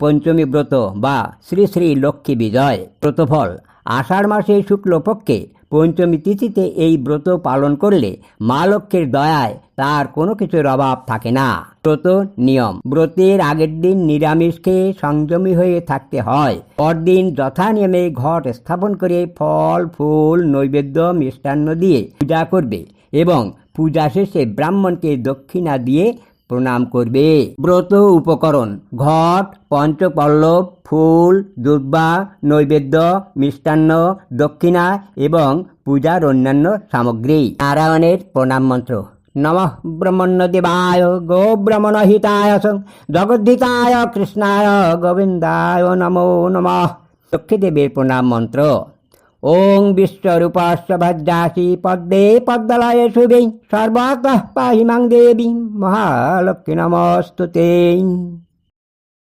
পঞ্চমী ব্রত বা শ্রী শ্রী লক্ষ্মী বিজয়। ব্রতফল: আষাঢ় মাসে শুক্লপক্ষে পঞ্চমী তিথিতে এই ব্রত পালন করলে মা লক্ষ্মীর দয়ায় তার কোনো কিছুর অভাব থাকে না। ব্রত নিয়ম: ব্রতের আগের দিন নিরামিষ খেয়ে সংযমী হয়ে থাকতে হয়। পরদিন যথানিয়মে ঘট স্থাপন করে ফল ফুল নৈবেদ্য মিষ্টান্ন দিয়ে পূজা করবে এবং পূজা শেষে ব্রাহ্মণকে দক্ষিণা দিয়ে প্রণাম করবে। ব্রত উপকরণ: ঘট, পঞ্চপল্লব, ফুল, দুর্বা, নৈবেদ্য, মিষ্টান্ন, দক্ষিণা এবং পূজার অন্যান্য সামগ্রী। নারায়ণের প্রণাম মন্ত্র: নমঃ ব্রহ্মণ্যদেবায় গোব্রাহ্মণহিতায় জগদ্ধিতায় কৃষ্ণায় গোবিন্দায় নমো নমঃ। লক্ষ্মীদেবীর প্রণাম মন্ত্র: ওং বিশ্বরূপস্য ভজ্রাসি পদ্মে পদ্মলয়ে শুভে সর্বতঃ পাহি মাং দেবী মহালক্ষ্মী নমস্তুতে।